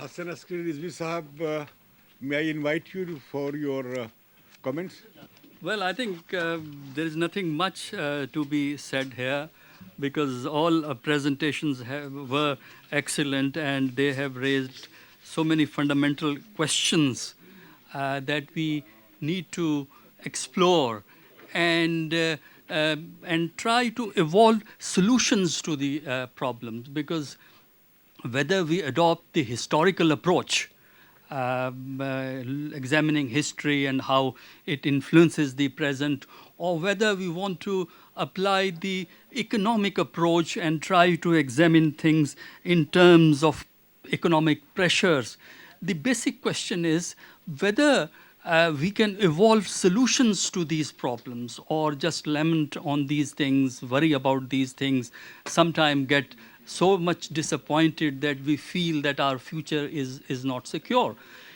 Hassan Askari Rizvi Sahab, may I invite you for your comments? Well, I think there is nothing much to be said here because all presentations were excellent and they have raised so many fundamental questions that we need to explore and try to evolve solutions to the problems, because whether we adopt the historical approach, examining history and how it influences the present, or whether we want to apply the economic approach and try to examine things in terms of economic pressures. The basic question is whether we can evolve solutions to these problems or just lament on these things, worry about these things, sometimes get so much disappointed that we feel that our future is not secure.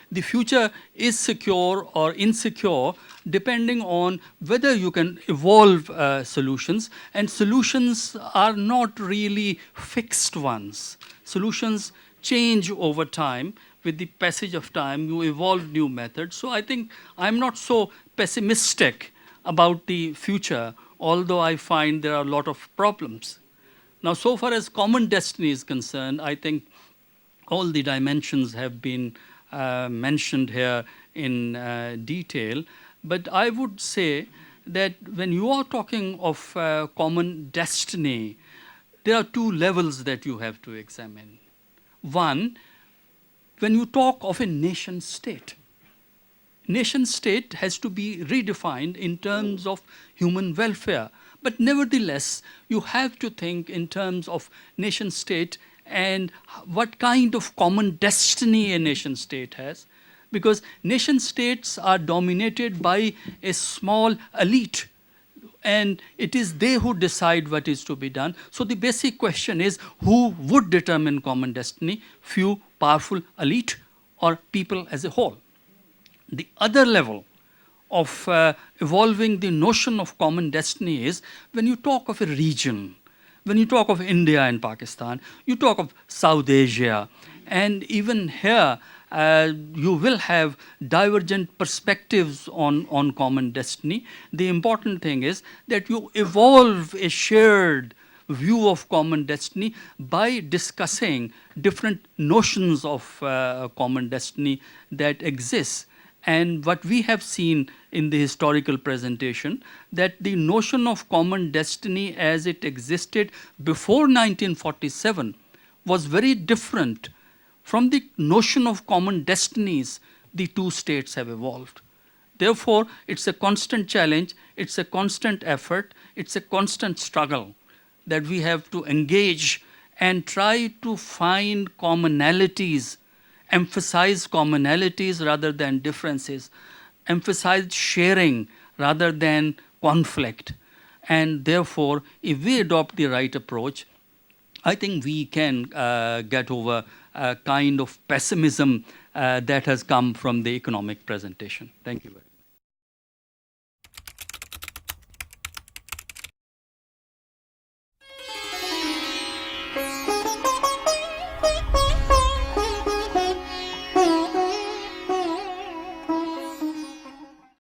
The future is secure or insecure depending on whether you can evolve solutions, and solutions are not really fixed ones. Solutions change over time. With the passage of time, you evolve new methods. So I think I'm not so pessimistic about the future, although I find there are a lot of problems. Now, so far as common destiny is concerned, I think all the dimensions have been mentioned here in detail. But I would say that when you are talking of common destiny, there are two levels that you have to examine. One, when you talk of a nation state has to be redefined in terms of human welfare. But nevertheless, you have to think in terms of nation state and what kind of common destiny a nation state has. Because nation states are dominated by a small elite, and it is they who decide what is to be done. So the basic question is, who would determine common destiny? Few powerful elite or people as a whole? The other level of evolving the notion of common destiny is when you talk of a region, when you talk of India and Pakistan, you talk of South Asia, and even here you will have divergent perspectives on common destiny. The important thing is that you evolve a shared view of common destiny by discussing different notions of common destiny that exist. And what we have seen in the historical presentation, that the notion of common destiny as it existed before 1947 was very different from the notion of common destinies the two states have evolved. Therefore, it's a constant challenge, it's a constant effort, it's a constant struggle that we have to engage and try to find commonalities, emphasize commonalities rather than differences, emphasize sharing rather than conflict. And therefore, if we adopt the right approach, I think we can get over a kind of pessimism that has come from the economic presentation. Thank you very much.